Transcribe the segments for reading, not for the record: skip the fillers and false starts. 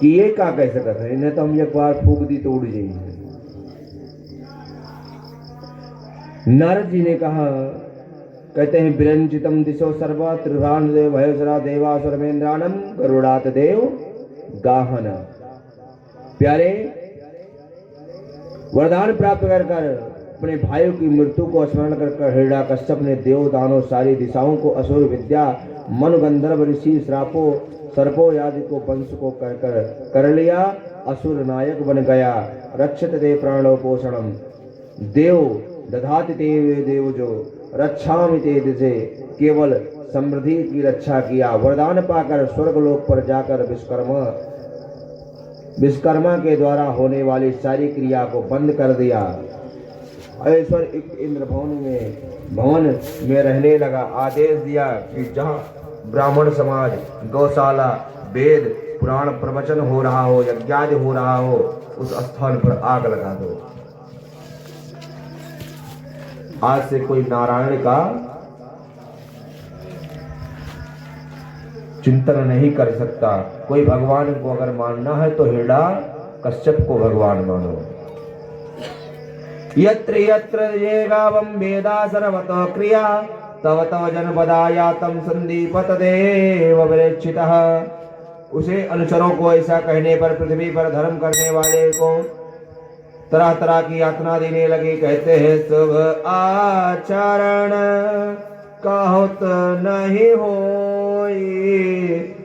कि ये का कैसे कर रहे, इन्हें तो हम एक बार फूक दी तो उड़ जाएंगे। नारद जी ने कहा, कहते हैं विरंचितम दिशो सर्वा त्रिभान देव भयसरा देवासुर मेन्द्रानम गरुड़ात देव गाहन। प्यारे, वरदान प्राप्त कर कर अपने भाइयों की मृत्यु को स्मरण कर हिरण्यकश्यप ने देव दानव सारी दिशाओं को असुर विद्या मन गंधर्व ऋषि श्रापो सर्पो आदि को वंश को कर लिया। असुर नायक बन गया। रक्षित दे प्राणो पोषणम देव दधाति ते देव जो रक्षामि ते दिशे, केवल समृद्धि की रक्षा किया। वरदान पाकर स्वर्गलोक पर जाकर विश्वकर्मा के द्वारा होने वाली सारी क्रिया को बंद कर दिया। ऐश्वर इंद्र भवन में रहने लगा। आदेश दिया कि जहाँ ब्राह्मण समाज, गौशाला, वेद पुराण प्रवचन हो रहा हो, यज्ञादि हो रहा हो, उस स्थान पर आग लगा दो। आज से कोई नारायण का चिंतन नहीं कर सकता। कोई भगवान को अगर मानना है तो हिरण्यकश्यप को भगवान मानो। यत्र यत्र ये गावं वेदा सर्वतो क्रिया तव तव जनपदायातं संदीपत देव विरक्षितः। उसे अनुचरों को ऐसा कहने पर पृथ्वी पर धर्म करने वाले को तरह तरह की यातना देने लगे। कहते हैं शुभ आचरण कहत नहीं होई,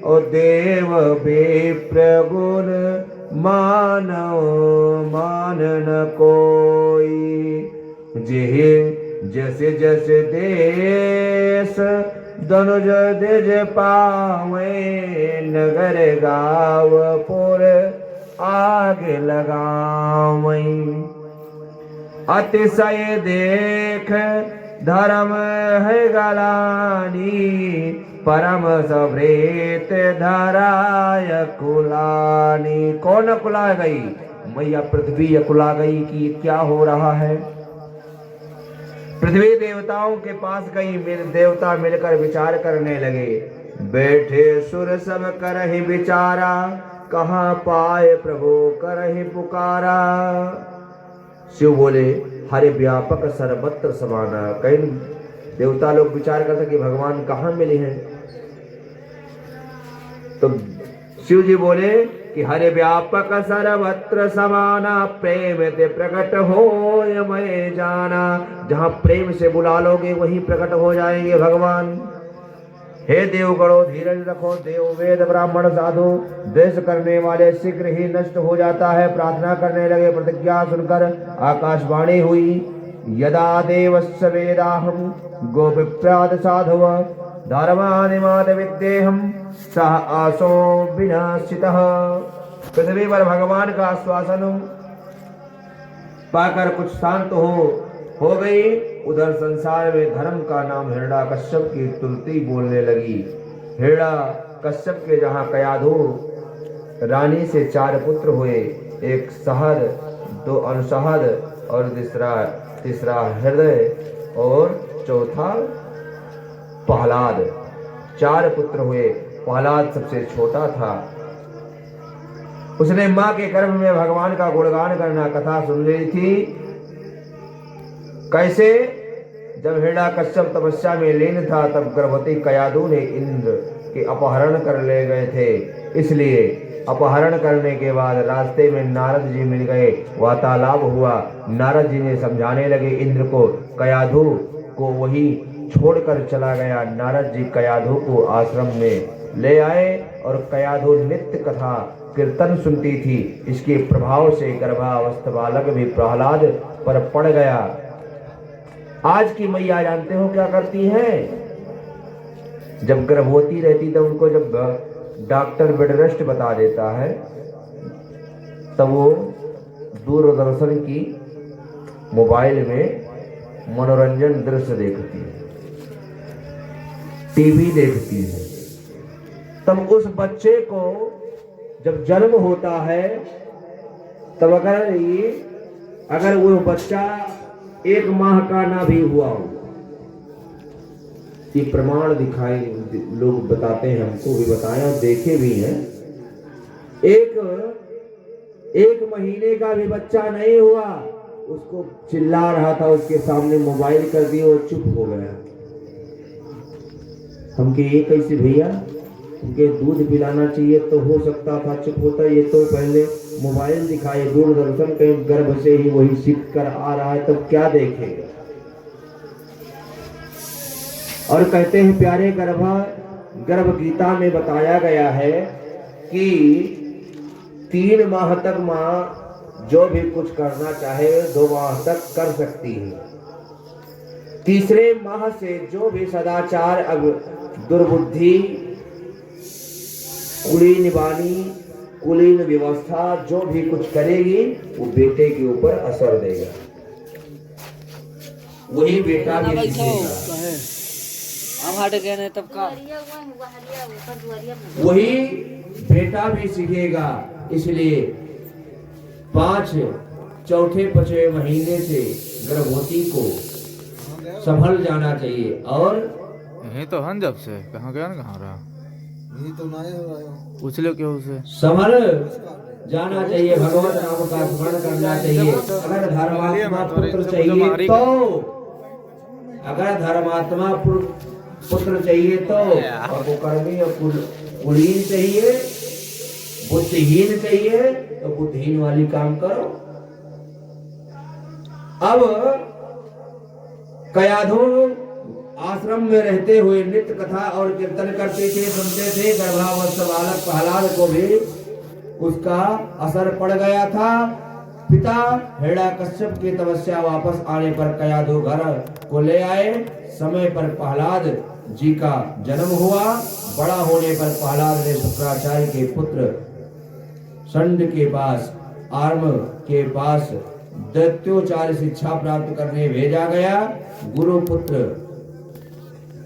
ओ देव विप्र गुण मानो मानन कोई। जेहे जैसे जैसे देश धनुज दिज पावे, नगर गाँव पुर आगे लगावई। अतिशय देख धर्म है गलानी, परम सवृत धराय कुलानी। कौन कुला गई? मैया पृथ्वी कुला गई कि क्या हो रहा है। पृथ्वी देवताओं के पास गई। देवता मिलकर विचार करने लगे। बैठे सुर सब करहि विचारा, कहाँ पाए प्रभु करहि पुकारा। शिव बोले, हरे व्यापक सर्वत्र समाना। कई देवता लोग विचार करते कि भगवान कहाँ मिले हैं, तो शिव जी बोले कि हरे व्यापक सर्वत्र समाना, प्रेम ते प्रकट हो मैं जाना। जहां प्रेम से बुला लोगे वहीं प्रकट हो जाएंगे भगवान। हे देवगणों, धीरज रखो। देव वेद ब्राह्मण साधु द्वेष करने वाले शीघ्र ही नष्ट हो जाता है। प्रार्थना करने लगे। प्रतिज्ञा सुनकर आकाशवाणी हुई। यदा देवस्य वेदाहम गोविप्राद साधुव, धर्मानिमाद विद्येहम सह आसो विनाशितः। पृथ्वी पर भगवान का आश्वासन पाकर कुछ शांत हो गई। उधर संसार में धर्म का नाम हिरण्यकश्यप की तुलती बोलने लगी। हिरण्यकश्यप के जहाँ कयाधु रानी से 4 पुत्र हुए, एक सहद, 2 अनुसहद और तीसरा हृदय और चौथा प्रहलाद। 4 पुत्र हुए। प्रहलाद सबसे छोटा था। उसने मां के गर्भ में भगवान का गुणगान करना कथा सुन ली थी। कैसे? जब हिरण्यकश्यप तपस्या में लीन था तब गर्भवती कयाधु ने इंद्र के अपहरण कर ले गए थे। इसलिए अपहरण करने के बाद रास्ते में नारद जी मिल गए। वार्तालाप हुआ। नारद जी ने समझाने लगे इंद्र को। कयाधु को वही छोड़कर चला गया। नारद जी कयाधु को आश्रम में ले आए और कयाधु नित्य कथा कीर्तन सुनती थी। इसके प्रभाव से गर्भावस्था बालक भी प्रहलाद पर पड़ गया। आज की मैया जानते हो क्या करती हैं? जब गर्भवती रहती तब उनको जब डॉक्टर बेड रेस्ट बता देता है तब वो दूरदर्शन की मोबाइल में मनोरंजन दृश्य देखती है, टीवी देखती है। तब उस बच्चे को जब जन्म होता है तब अगर वो बच्चा 1 माह का ना भी हुआ हो, ये प्रमाण दिखाए लोग बताते हैं, हमको भी बताया, देखे भी हैं। एक महीने का भी बच्चा नहीं हुआ, उसको चिल्ला रहा था, उसके सामने मोबाइल कर दिया और चुप हो गया। हम के ये कैसे भैया, उनके दूध पिलाना चाहिए तो हो सकता था चुप होता, ये तो पहले मोबाइल दिखाए, दूरदर्शन के गर्भ से ही वही सीख कर आ रहा है, तब क्या देखेगा। और कहते हैं प्यारे गर्भ गीता में बताया गया है कि 3 माह तक माँ जो भी कुछ करना चाहे 2 माह तक कर सकती है। तीसरे माह से जो भी सदाचार, दुर्बुद्धि, कुलीन वाणी, कुलीन व्यवस्था जो भी कुछ करेगी वो बेटे के ऊपर असर देगा, वही बेटा भी सीखेगा, वही बेटा भी सीखेगा। इसलिए 5 चौथे 5वें महीने से गर्भवती को संभल जाना चाहिए। और यही तो हम जब से कहाँ गया ना, कहाँ रहा, यही तो ना पूछ लो क्यों उसे, संभल जाना चाहिए, भगवत नाम का स्मरण करना चाहिए। अगर धर्मात्मा पुत्र चाहिए तो, अगर धर्मात्मा पुत्र चाहिए तो, और वो कर्मी और कुलीन चाहिए, बुद्धिहीन चाहिए तो बुद्धिहीन वाली काम करो। अब कयाधु आश्रम में रहते हुए नित्य कथा और कीर्तन करते थे, सुनते थे। गर्भावस्थ बालक प्रहलाद को भी उसका असर पड़ गया था। पिता हिरण्यकश्यप की तपस्या वापस आने पर कयाधु घर को ले आए। समय पर प्रहलाद जी का जन्म हुआ। बड़ा होने पर प्रहलाद ने शुक्राचार्य के पुत्र संड के पास, आर्म के पास दैत्योचार्य शिक्षा प्राप्त करने भेजा गया। गुरु पुत्र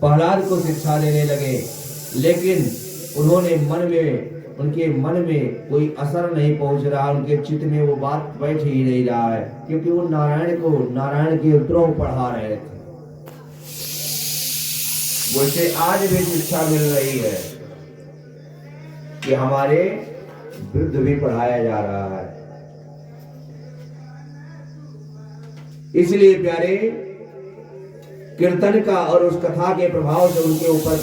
प्रहलाद को शिक्षा देने लगे, लेकिन उनके मन में कोई असर नहीं पहुंच रहा, उनके चित्त में वो बात बैठ ही नहीं रहा है, क्योंकि वो नारायण के द्रोह पढ़ा रहे थे। वैसे आज भी शिक्षा मिल रही है कि हमारे विरुद्ध भी पढ़ाया जा रहा है। इसलिए प्यारे, कीर्तन का और उस कथा के प्रभाव से उनके ऊपर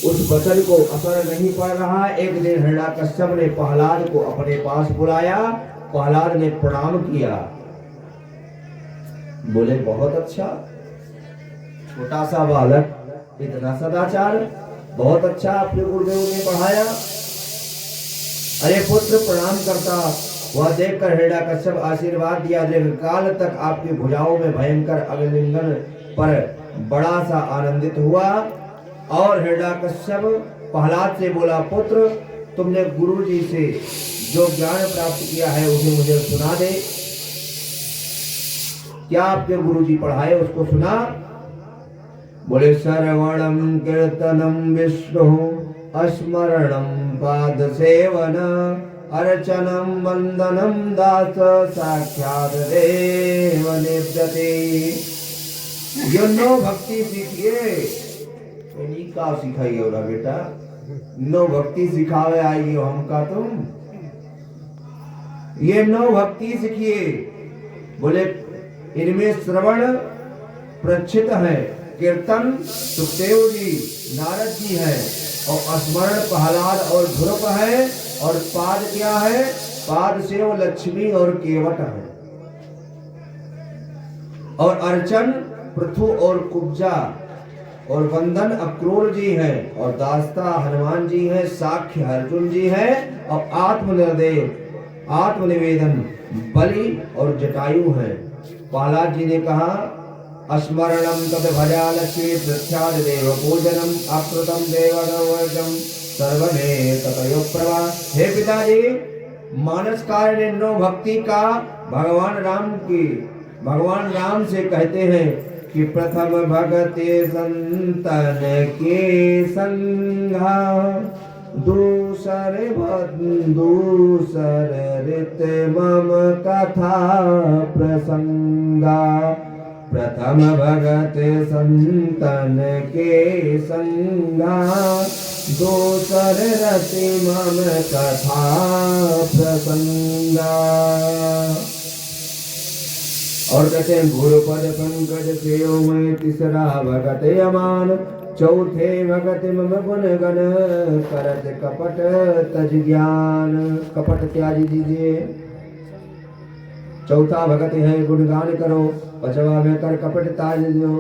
उस वचन को असर नहीं पड़ रहा। एक दिन हिरण्यकश्यप ने प्रहलाद को अपने पास बुलाया। प्रहलाद ने प्रणाम किया, बोले बहुत अच्छा, छोटा सा बालक, इतना सदाचार, बहुत अच्छा आपके गुरुदेव ने पढ़ाया। अरे पुत्र प्रणाम करता वह देखकर हिरण्यकश्यप आशीर्वाद दिया। दीर्घकाल तक आपकी भुजाओं में भयंकर अग्निलिंगन पर बड़ा सा आनंदित हुआ। और हिरण्यकश्यप प्रहलाद से बोला, पुत्र तुमने गुरु जी से जो ज्ञान प्राप्त किया है उसे मुझे सुना दे। क्या आपके गुरु जी पढ़ाए उसको सुना। बोले श्रवणम कीर्तनम विष्णु स्मरणम पाद सेवन अर्चनम वंदनम दास साक्षात देव नित्यते। यो नो भक्ति सीखिए, का सिखाइए बोला बेटा, नो भक्ति सिखावे आई हो हमका तुम, ये नो भक्ति सीखिए। बोले इनमें श्रवण प्रचित है, कीर्तन सुखदेव जी नारद जी है, और स्मरण प्रहलाद और ध्रुव है, और पाद क्या है, पाद से वो लक्ष्मी और केवट है, और अर्चन पृथु और कुब्जा, और वंदन अक्रूर जी है, और दास्ता हनुमान जी है, साख्य अर्जुन जी है, और आत्मनिवेदन बलि और जटायु है। प्रहलाद जी ने कहा, स्मरणम तद भजा लक्ष्मी प्रख्यात देव पूजनम अकृतम देववर्गम सर्वमे ततयो प्रभा। हे पिताजी, मानस कार्य नो भक्ति का भगवान राम से कहते हैं कि प्रथम भगते संतन के संगा, दूसर ऋत मम कथा प्रसंगा, प्रथम भगत संतन के संगा, दोसर रति मम कथा प्रसंगा। और कहते हैं गुरुपद पंकज सेयो मैं तीसरा भगत यमान, चौथे भगत मम गुण गण, करत कपट तज ज्ञान। कपट त्याज दीजिए। चौथा भगत है गुणगान करो, पचवा में कर कपट ताज दो।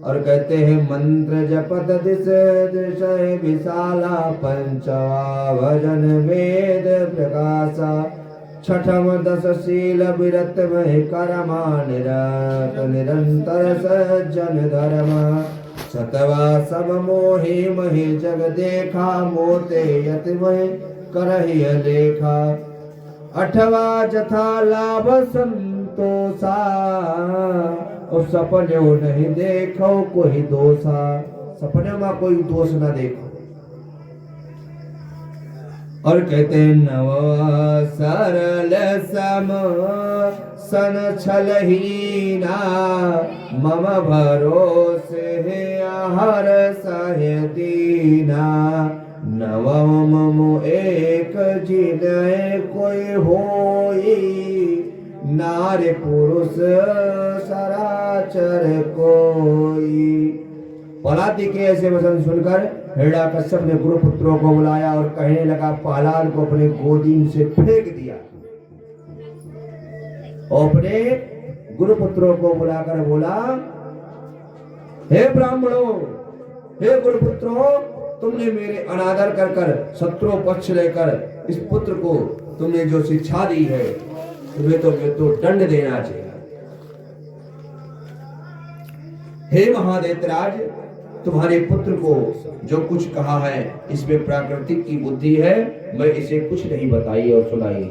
और कहते हैं मंत्र जपत दिस दृश्य विशाला, पंचवा भजन वेद प्रकाशा, छठम दस शील विरत मह करमा, निरत निरंतर सज्जन धर्म, सतवा सब मोहि महि जग देखा, मोते यति महि करहि लेखा, अठवा जथा लाभ संतोषा, और सपने नहीं देखो कोई दोषा। सपने में कोई दोष न देखो। और कहते नव सरल सम सन छलहीना, मम भरोसे हर सह दीना, नवम एक जिनय कोई होई, नारी पुरुष सराचर कोई। प्रहलाद के ऐसे वचन सुनकर हिरण्यकश्यप ने गुरुपुत्रों को बुलाया और कहने लगा, प्रहलाद को अपने गोदी से फेंक दिया। और अपने गुरुपुत्रों को बुलाकर बोला, हे ब्राह्मणों, हे गुरुपुत्रों, तुमने मेरे अनादर कर कर शत्रु पक्ष लेकर इस पुत्र को तुमने जो शिक्षा दी है, तुम्हें तो दंड देना चाहिए। हे महादेवराज, तुम्हारे पुत्र को जो कुछ कहा है इसमें प्राकृतिक की बुद्धि है, मैं इसे कुछ नहीं बताई और सुनाई,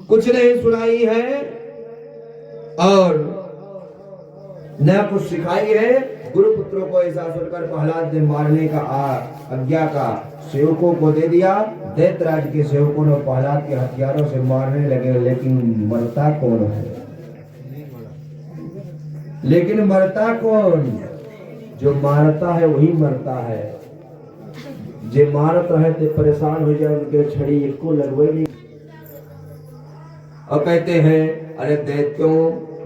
कुछ नहीं सुनाई है और न कुछ सिखाई है। गुरुपुत्रों को ऐसा सुनकर प्रहलाद ने मारने का आज्ञा का सेवकों को दे दिया। दैत्यराज के सेवकों ने प्रहलाद के हथियारों से मारने लगे, लेकिन मरता कौन है? लेकिन मरता कौन? जो मारता है वही मरता है। जे मारत रहे थे परेशान हो जाए, उनके छड़ी को लगवे नहीं। और कहते हैं, अरे दैत्यों,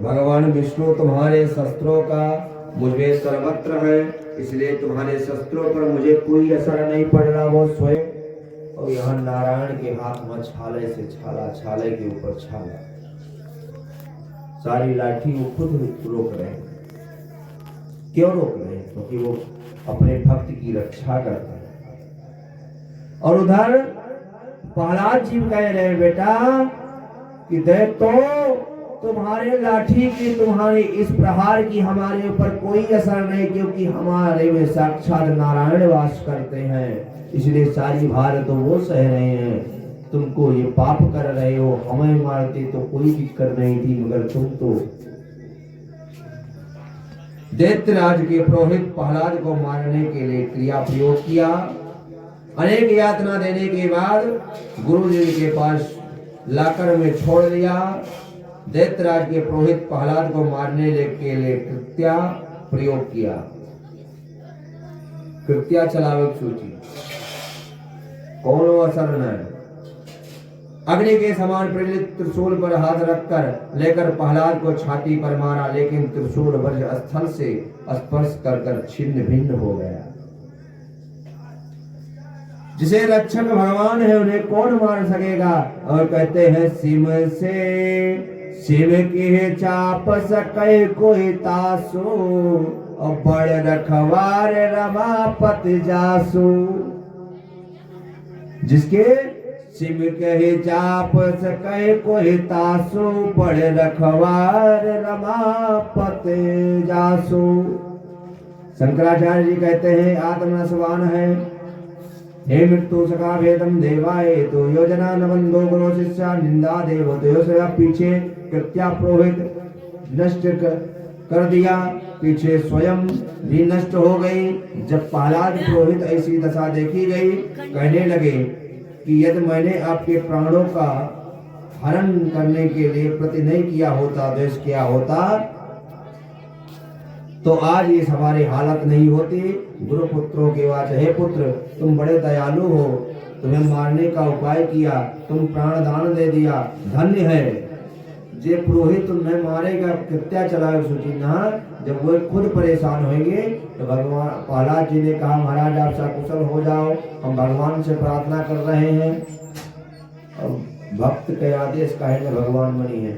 भगवान विष्णु तुम्हारे शस्त्रों का मुझे सर्वत्र है, इसलिए तुम्हारे शस्त्रों पर मुझे कोई असर नहीं पड़ रहा, वो स्वयं। और यहाँ नारायण के हाथ में छाले से छाला, छाले के ऊपर छाला, सारी लाठी वो खुद रोक रहे हैं। क्यों रोक रहे हैं? क्योंकि वो अपने भक्त की रक्षा करता है। और उधर प्रहलाद जी कह रहे हैं, बेटा कि दैत्यों, तुम्हारे लाठी की, तुम्हारे इस प्रहार की हमारे ऊपर कोई असर नहीं, क्योंकि हमारे में साक्षात नारायण वास करते हैं, इसलिए सारी भार तो वो सह रहे हैं। तुमको ये पाप कर रहे हो, हमें मारते तो कोई दिक्कत नहीं थी, मगर तुम तो। दैत्यराज के पुरोहित प्रहलाद को मारने के लिए क्रिया प्रयोग किया। अनेक यातना देने के बाद गुरु जी के पास लाकर में छोड़ दिया। दैत्यराज के पुरोहित प्रहलाद को मारने के लिए कृत्या प्रयोग किया। कृत्या चलावक सूची, कौन असर न। अग्नि के समान प्रज्वलित त्रिशूल पर हाथ रखकर लेकर प्रहलाद को छाती पर मारा, लेकिन त्रिशूल वज्र स्थल से स्पर्श कर छिन्न भिन्न हो गया। जिसे रक्षक भगवान है उन्हें कौन मार सकेगा? और कहते हैं, सिम से शिव की चाप सके कोई तासु, और बड़ रखवार रमापति जासु। जिसके शिव के चाप सके कोई तासु, बड़ रखवार रमापति जासु। शंकराचार्य जी कहते हैं, आत्मनस्वान है, हे मृत्यु सखा भेदम देवाय तो योजना न बंधो गुरु शिष्या निंदा देव तो। पीछे कृत्या पुरोहित नष्ट कर दिया, पीछे स्वयं भी नष्ट हो गई। जब प्रहलाद पुरोहित ऐसी दशा देखी गई, कहने लगे कि यदि मैंने आपके प्राणों का हरण करने के लिए प्रति नहीं किया होता, द्वेष किया होता, तो आज ये हमारी हालत नहीं होती। गुरु पुत्रों के वाच, हे पुत्र तुम बड़े दयालु हो, तुम्हें मारने का उपाय किया, तुम प्राण दान दे दिया, धन्य है। जे पुरोहित तुम्हें मारेगा कृत्या चलाए सुचिन्हा, जब वो खुद परेशान होंगे तो भगवान प्रहलाद जी ने कहा महाराज आप सकुशल हो जाओ, हम भगवान से प्रार्थना कर रहे हैं। और भक्त के आदेश कहेंगे भगवान बनी है,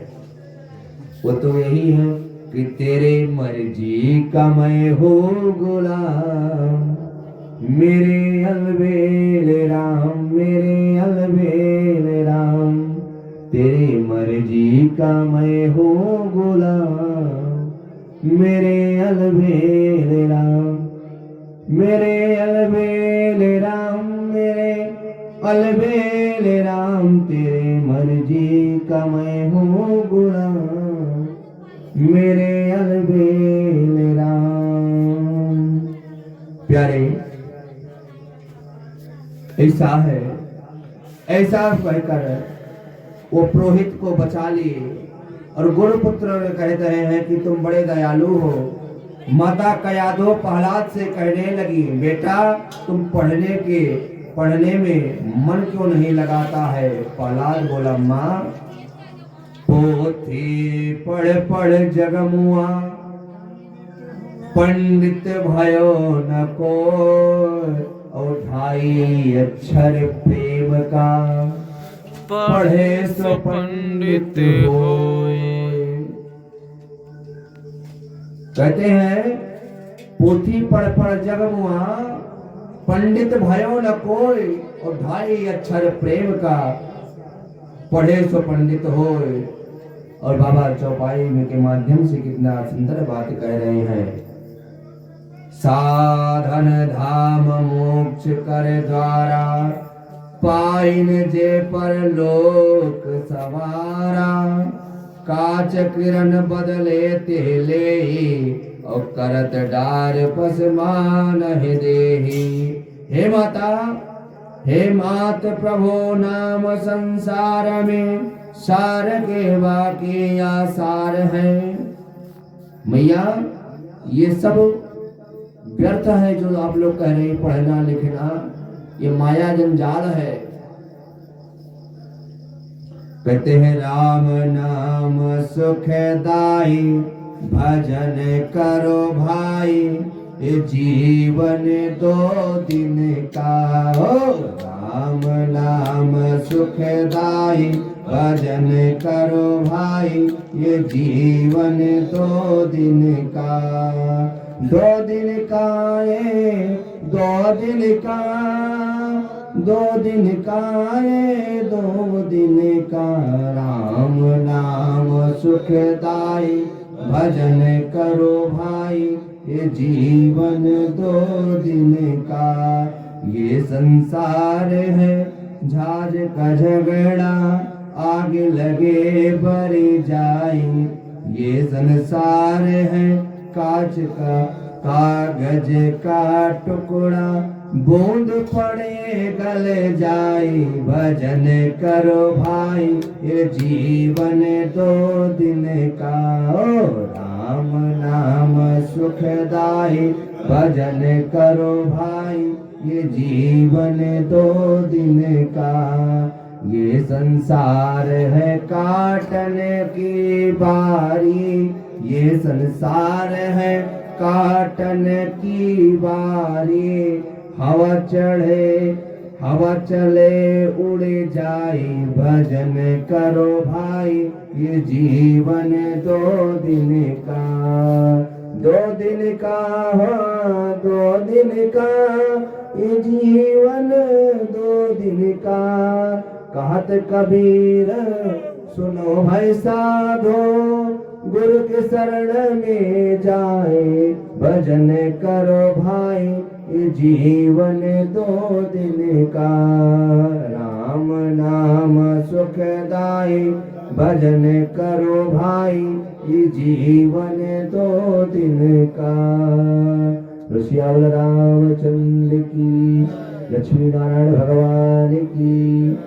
वो तो यही है कि तेरे मर्जी का मैं हो गुलाम, मेरे अलबेल राम, मेरे अलबेल राम, तेरी मर्जी का मैं हो गुलाम, मेरे अलबेल राम, मेरे अलबेल राम, मेरे अलबेल राम, तेरे मर्जी का मैं हो गुलाम, मेरे अलबेल राम। प्यारे ऐसा है, ऐसा कहकर वो पुरोहित को बचा लिए और गुरुपुत्र कहते हैं कि तुम बड़े दयालु हो। माता कयादो प्रहलाद से कहने लगी बेटा तुम पढ़ने में मन क्यों नहीं लगाता है। प्रहलाद बोला माँ पोथी पढ़ पढ़ जगमुआ, पंडित भयो न को, और ढाई अक्षर प्रेम का, पढ़े सो पंडित होए। कहते हैं पोथी पढ़ पढ़ जगमुआ, पंडित भयो न कोई, और ढाई अक्षर प्रेम का, पढ़े सो पंडित होए। और बाबा चौपाई में के माध्यम से कितना सुंदर बात कह रहे हैं। साधन धाम मोक्ष कर द्वारा, पाइन जे पर लोक सवारा, काच किरण बदले तेले, और करत डार पसमान देही। हे माता, हे मात प्रभो नाम संसार में, सार के बाकी आसार है। मैया ये सब व्यर्थ है जो आप लोग कह रहे हैं, पढ़ना लिखना ये माया जंजाल है। कहते हैं राम नाम सुखदाई, भजन करो भाई, ये जीवन दो दिन का। राम नाम सुखदाई, भजन करो भाई, ये जीवन दो दिन का। दो दिन का ये दो दिन का, दो दिन का ये दो दिन का, राम नाम सुखदाई, भजन करो भाई, ये जीवन दो दिन का। ये संसार है झाज का झगड़ा, आग लगे बरी जाई। ये संसार है कांच का कागज का टुकड़ा, बूंद पड़े गल जाई। भजन करो भाई, ये जीवन दो दिन का। ओ राम नाम सुखदाई, भजन करो भाई, ये जीवन दो दिन का। ये संसार है काटने की बारी, ये संसार है काटने की बारी। हवा चढ़े हवा चले उड़ जाए, भजन करो भाई, ये जीवन दो दिन का। दो दिन का हो दो दिन का, ये जीवन दो दिन का। कहत कबीर सुनो भाई साधो, गुरु के शरण में जाए। भजन करो भाई, ये जीवन दो दिन का। राम नाम सुखदाई, भजन करो भाई, ये जीवन दो दिन का। ऋषियावल रामचंद्र की, लक्ष्मी नारायण भगवान की।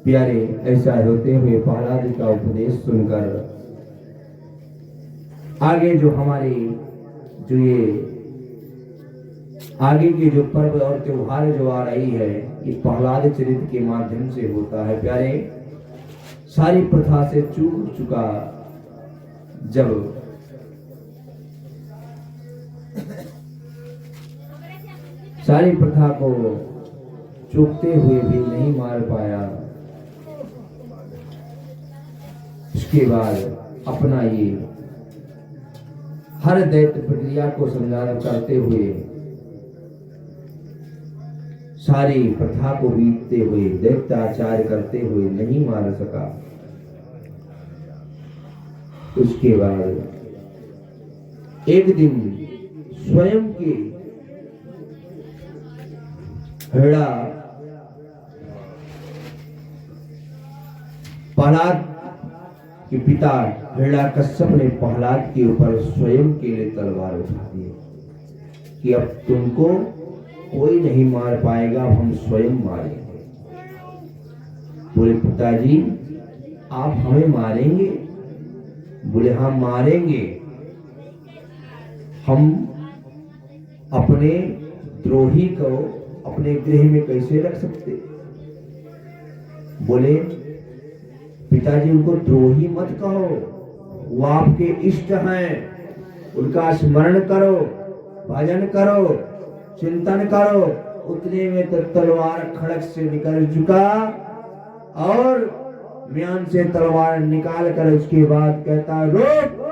प्यारे, ऐसा होते हुए प्रहलाद का उपदेश सुनकर आगे जो हमारे जो ये आगे के जो पर्व और त्योहार जो आ रही है, ये प्रहलाद चरित्र के माध्यम से होता है। प्यारे, सारी प्रथा से चूक चुका जब सारी प्रथा को चूकते हुए भी नहीं मार पाया, उसके बाद अपना ये हर दैत्य प्रक्रिया को संचालन करते हुए सारी प्रथा को बीतते हुए दैत्याचार करते हुए नहीं मार सका। उसके बाद एक दिन स्वयं के हेड़ा प्रहलाद के पिता हिरण्यकश्यप ने प्रहलाद के ऊपर स्वयं के लिए तलवार उठा दी कि अब तुमको कोई नहीं मार पाएगा, अब हम स्वयं मारेंगे। बोले पिताजी, आप हमें मारेंगे? बोले हाँ मारेंगे। हम अपने द्रोही को अपने गृह में कैसे रख सकते? बोले पिताजी, उनको द्रोही मत कहो, वो आपके इष्ट हैं, उनका स्मरण करो, भजन करो, चिंतन करो। उतने में तो तलवार खड़क से निकल चुका और म्यान से तलवार निकाल कर उसके बाद कहता, रोक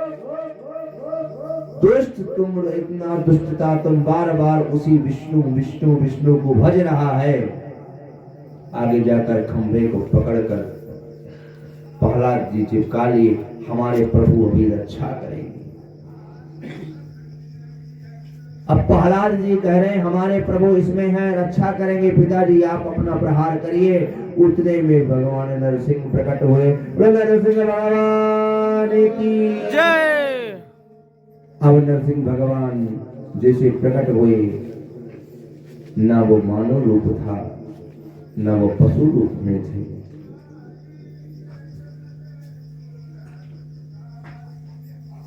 दुष्ट, तुम इतना दुष्टता, तुम बार बार उसी विष्णु विष्णु विष्णु को भज रहा है। आगे जाकर खंभे को पकड़कर प्रहलाद जी चिपका लिए, हमारे प्रभु अभी रक्षा करेंगे। अब प्रहलाद जी कह रहे हैं हमारे प्रभु इसमें हैं, रक्षा करेंगे, पिताजी आप अपना प्रहार करिए। उतने में भगवान नरसिंह प्रकट हुए। नरसिंह भगवान की जय। अब नरसिंह भगवान जैसे प्रकट हुए, ना वो मानव रूप था, ना वो पशु रूप में थे।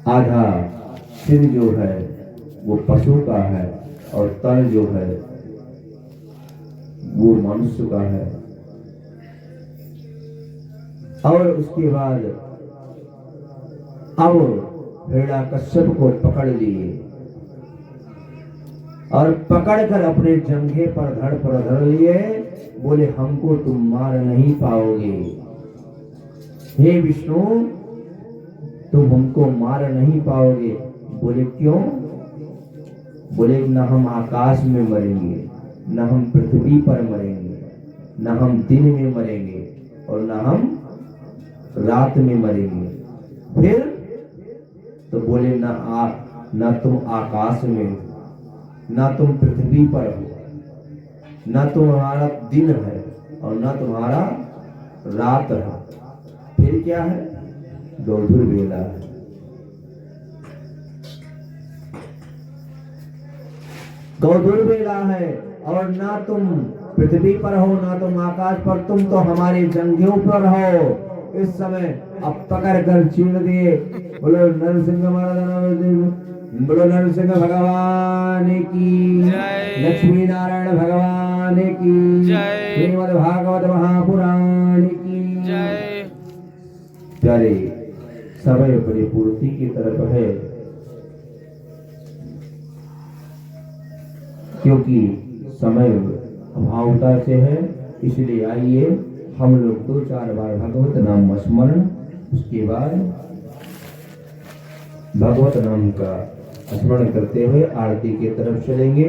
आधा सिर जो है वो पशु का है और तन जो है वो मनुष्य का है। और उसके बाद अब हिरण्यकश्यप को पकड़ लिए और पकड़कर अपने जंघे पर धड़ लिए। बोले हमको तुम मार नहीं पाओगे, हे विष्णु तुम हमको मार नहीं पाओगे। बोले क्यों? बोले न हम आकाश में मरेंगे, न हम पृथ्वी पर मरेंगे, न हम दिन में मरेंगे और न हम रात में मरेंगे। फिर तो बोले न तुम आकाश में, न तुम पृथ्वी पर हो, न तुम्हारा दिन है और न तुम्हारा रात है, फिर क्या है? गोधूल बेला है। गोधूल बेला है और ना तुम पृथ्वी पर हो, ना तुम आकाश पर, तुम तो हमारे जंघों पर हो। इस समय अब पकड़ कर छीन दिए। बोलो नरसिंह महाराज, बोलो नरसिंह भगवान की जय। लक्ष्मी नारायण भगवान की जय। श्रीमद् भागवत महापुराण की जय। प्यारे, समय परिपूर्ति की तरफ है, क्योंकि समय अभावता से है। इसलिए आइए हम लोग 2-4 बार भगवत नाम स्मरण, उसके बाद भगवत नाम का स्मरण करते हुए आरती की तरफ चलेंगे।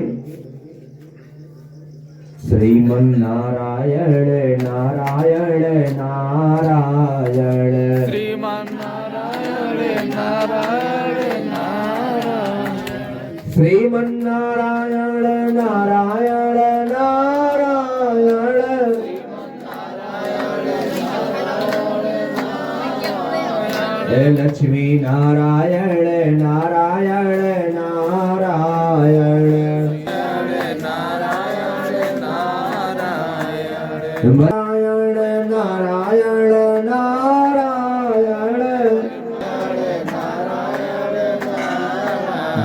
श्रीमन नारायण नारायण नारायण, श्रीमान नारायण नारायण नारायण, श्रीमन नारायण नारायण नारायण, लक्ष्मी नारायण नारायण नारायण, नारायण नारायण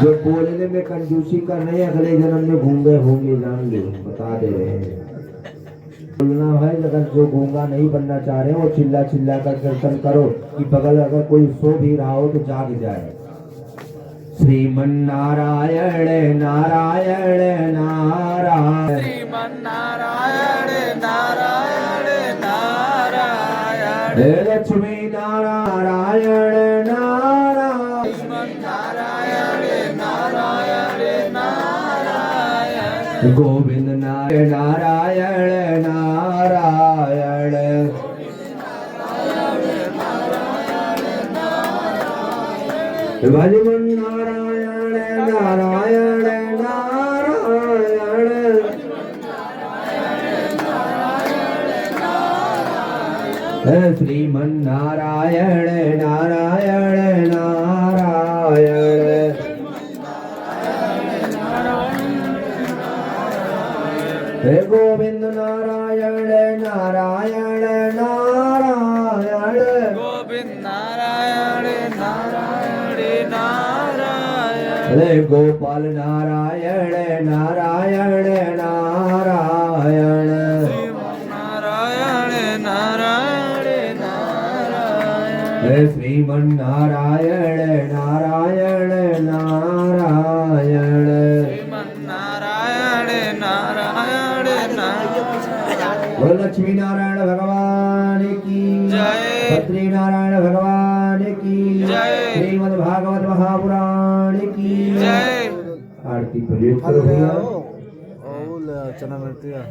जो बोलने में कंजूसी कर रहे हैं अगले जन्म में गूंगे होंगे, जान लो, बता दे रहे हैं। बोलना है, अगर जो गूंगा नहीं बनना चाह रहे हो चिल्ला चिल्ला कर कीर्तन करो कि बगल अगर कोई सो भी रहा हो तो जाग जाए। श्रीमन नारायण नारायण नारायण, श्रीमन नारायण नारायण नारायण, हे लक्ष्मी नारायण नारायण, श्रीमन नारायण नारायण नारायण, गोविंद नारायण नारायण नारायण, भजमन नारायण नारायण नारायण, श्रीमन नारायण नारायण नारायण, हे गोविंद नारायण नारायण नारायण, गोविंद नारायण नारायण नारायण, हे गोपाल नारायण नारायण नारायण, नारायण नारायण नारायण, हे श्रीमन नारायण नारायण नारायण, श्रीमन नारायण नारायण नारायण, बोलो लक्ष्मी नारायण भगवान की जय। बद्री नारायण भगवान की जय। श्रीमद् भागवत महापुराण की जय। आरती प्रयोग करो भैया। चना मिलती है।